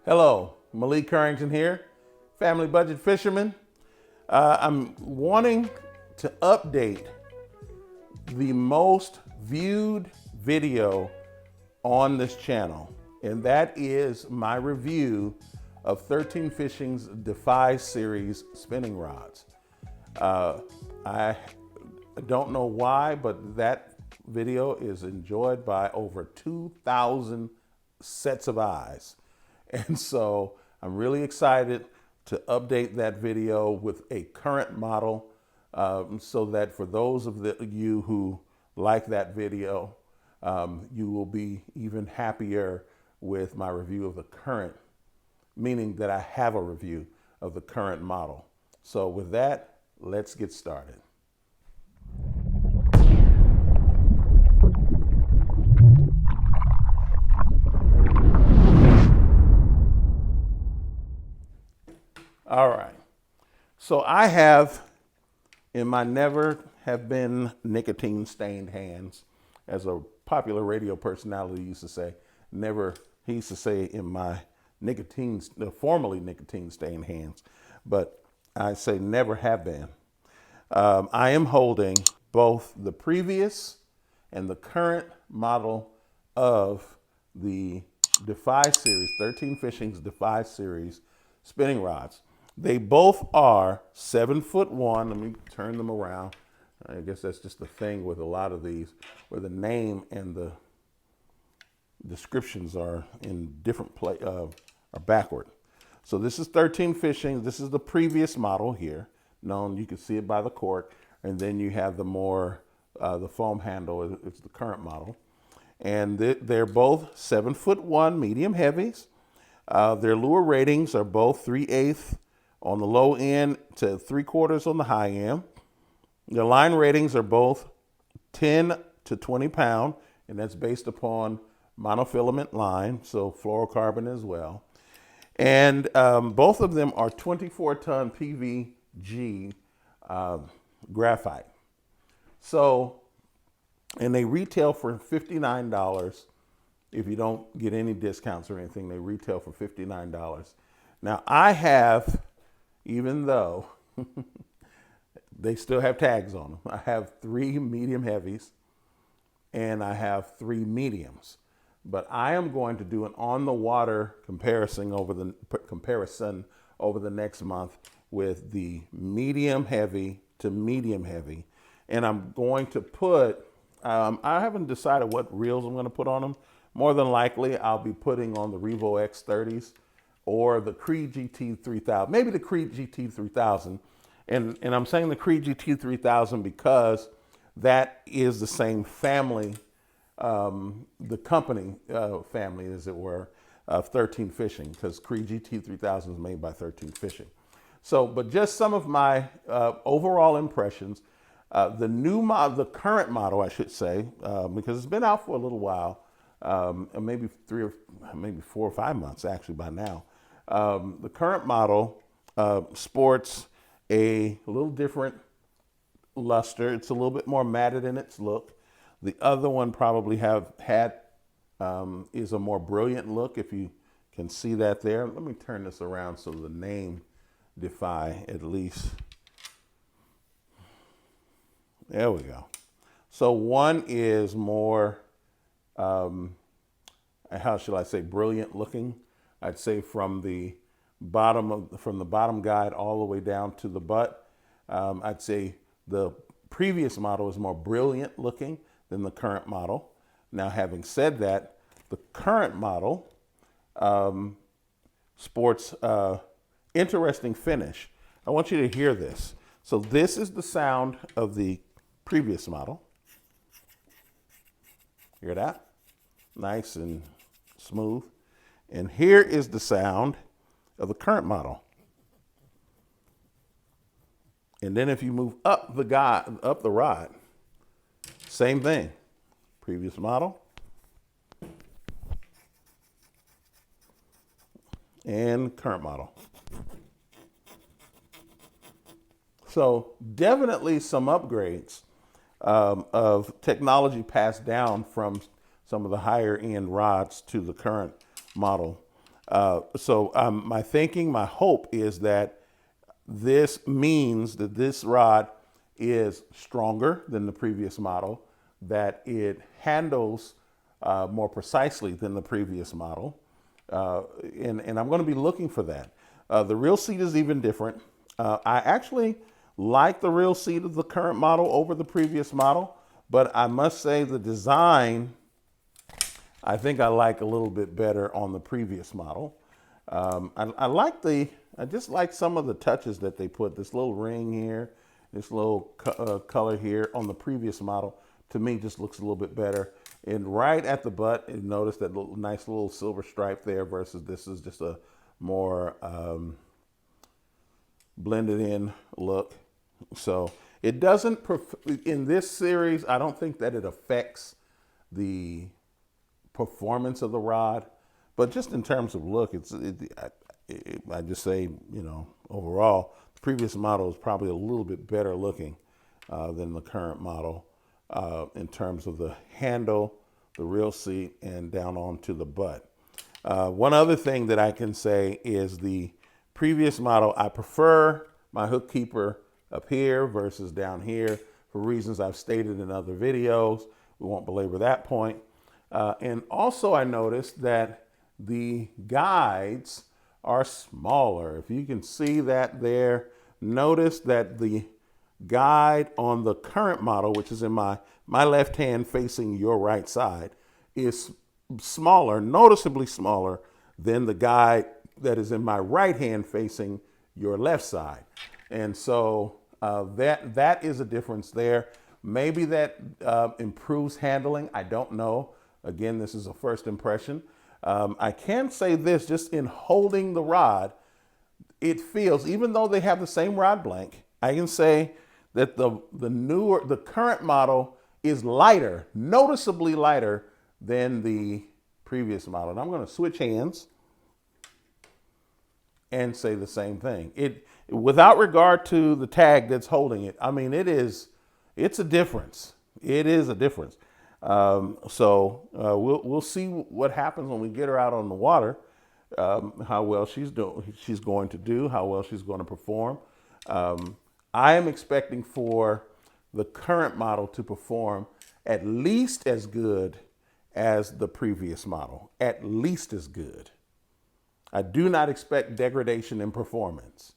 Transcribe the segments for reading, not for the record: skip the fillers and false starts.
Hello, Malik Currington here, Family Budget Fisherman. I'm wanting to update the most viewed video on this channel, and that is my review of 13 Fishing's Defy series spinning rods. I don't know why, but that video is enjoyed by over 2,000 sets of eyes. And so I'm really excited to update that video with a current model so that for those of you who like that video, you will be even happier with my review of the current, meaning that I have a review of the current model. So with that, let's get started. All right, so I have in my never have been nicotine stained hands, as a popular radio personality used to say, he used to say in my formerly nicotine stained hands, but I say never have been. I am holding both the previous and the current model of the Defy series, 13 Fishing's Defy series spinning rods. They both are 7'1". Let me turn them around. I guess that's just the thing with a lot of these, where the name and the descriptions are in different are backward. So this is 13 Fishing. This is the previous model here, known. You can see it by the cork, and then you have the the foam handle. It's the current model, and they're both 7'1" medium heavies. Their lure ratings are both 3/8 on the low end to 3/4 on the high end. The line ratings are both 10 to 20 pound, and that's based upon monofilament line, so fluorocarbon as well. And both of them are 24-ton PVG graphite. So, and they retail for $59. If you don't get any discounts or anything, they retail for $59. Now I have, even though they still have tags on them, I have 3 medium heavies and I have 3 mediums. But I am going to do an on-the-water comparison over the next month with the medium heavy to medium heavy. And I'm going to put, I haven't decided what reels I'm going to put on them. More than likely, I'll be putting on the Revo X30s or the Creed GT3000, maybe the Creed GT3000. And I'm saying the Creed GT3000 because that is the same family, the company family, as it were, of 13 Fishing, because Creed GT3000 is made by 13 Fishing. So, but just some of my overall impressions. The current model, I should say, because it's been out for a little while, maybe 4 or 5 months actually by now. The current model sports a little different luster. It's a little bit more matted in its look. The other one probably is a more brilliant look, if you can see that there. Let me turn this around so the name Defy at least. There we go. So one is more, how shall I say, brilliant looking. I'd say from the bottom guide all the way down to the butt. I'd say the previous model is more brilliant looking than the current model. Now, having said that, the current model sports interesting finish. I want you to hear this. So this is the sound of the previous model. Hear that? Nice and smooth. And here is the sound of the current model. And then if you move up the rod, same thing. Previous model. And current model. So definitely some upgrades of technology passed down from some of the higher end rods to the current model. My thinking, my hope is that this means that this rod is stronger than the previous model, that it handles more precisely than the previous model. And I'm going to be looking for that. The reel seat is even different. I actually like the reel seat of the current model over the previous model, but I must say the design, I think I like a little bit better on the previous model. I just like some of the touches that they put. This little ring here, this little color here on the previous model, to me just looks a little bit better. And right at the butt, you notice that nice little silver stripe there versus this is just a more blended in look. So it doesn't, in this series, I don't think that it affects the performance of the rod, but just in terms of look, I just say, you know, overall, the previous model is probably a little bit better looking than the current model in terms of the handle, the reel seat, and down onto the butt. One other thing that I can say is the previous model, I prefer my hook keeper up here versus down here for reasons I've stated in other videos. We won't belabor that point. And also I noticed that the guides are smaller. If you can see that there, notice that the guide on the current model, which is in my left hand facing your right side, is smaller, noticeably smaller than the guide that is in my right hand facing your left side. And so that is a difference there. Maybe that improves handling. I don't know. Again, this is a first impression. I can say this, just in holding the rod, it feels, even though they have the same rod blank, I can say that the current model is lighter, noticeably lighter than the previous model. And I'm going to switch hands and say the same thing. Without regard to the tag that's holding it, I mean, it's a difference. It is a difference. We'll see what happens when we get her out on the water, how well she's going to do, how well she's going to perform. I am expecting for the current model to perform at least as good as the previous model, at least as good. I do not expect degradation in performance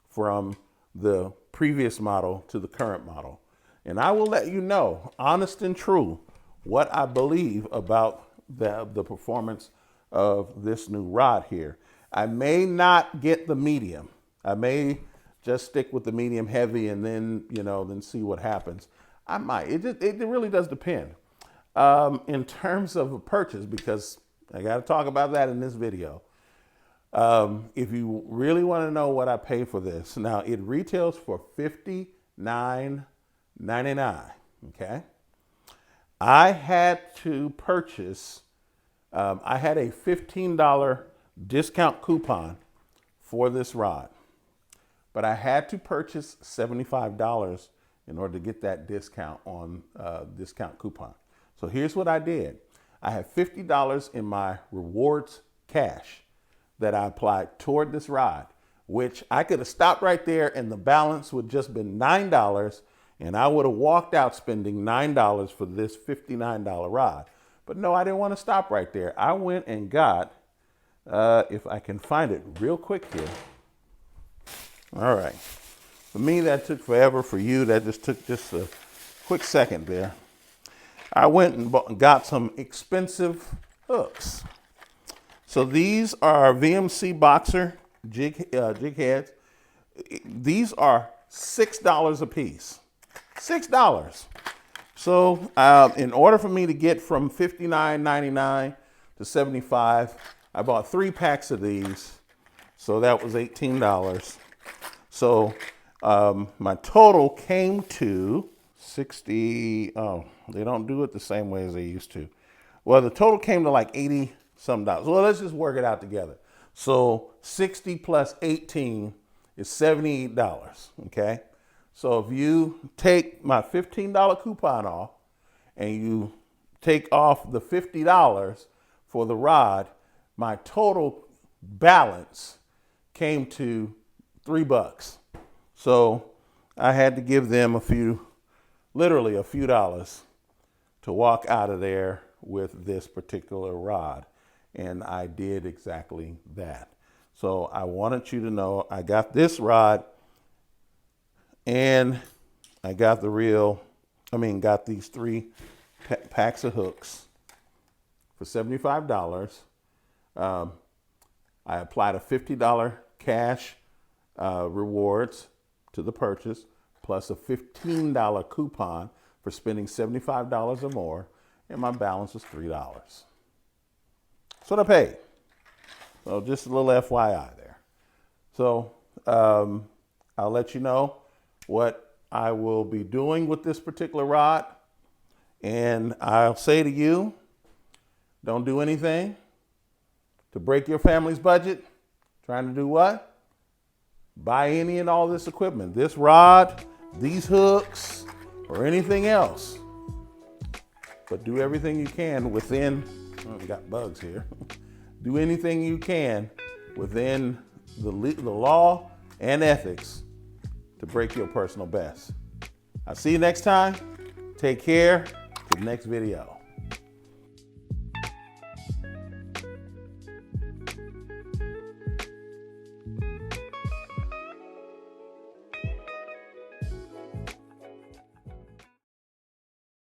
from the previous model to the current model. And I will let you know, honest and true, what I believe about the performance of this new rod here. I may not get the medium. I may just stick with the medium heavy and then see what happens. I might. It really does depend. In terms of a purchase, because I got to talk about that in this video. If you really want to know what I pay for this, now it retails for $59.99. Okay. I had to purchase, I had a $15 discount coupon for this rod, but I had to purchase $75 in order to get that discount on discount coupon. So here's what I did. I have $50 in my rewards cash that I applied toward this rod, which I could have stopped right there and the balance would just been $9, and I would have walked out spending $9 for this $59 rod. But no, I didn't want to stop right there. I went and got, if I can find it real quick here. All right. For me, that took forever. For you, that just took just a quick second there. I went and got some expensive hooks. So these are VMC Boxer jig heads. These are $6 a piece. $6. So in order for me to get from $59.99 to $75, I bought 3 packs of these. So that was $18. So my total came to 60. Oh, they don't do it the same way as they used to. Well, the total came to like 80 some dollars. Well, let's just work it out together. So 60 plus 18 is $78. Okay. So if you take my $15 coupon off and you take off the $50 for the rod, my total balance came to $3. So I had to give them literally a few dollars to walk out of there with this particular rod. And I did exactly that. So I wanted you to know I got this rod and I got got these 3 packs of hooks for $75. I applied a $50 cash rewards to the purchase, plus a $15 coupon for spending $75 or more, and my balance was $3. That's what I paid. So just a little FYI there. So I'll let you know what I will be doing with this particular rod. And I'll say to you, don't do anything to break your family's budget. Trying to do what? Buy any and all this equipment. This rod, these hooks, or anything else. But do everything you can within, we got bugs here. Do anything you can within the law and ethics to break your personal best. I'll see you next time. Take care. To the next video.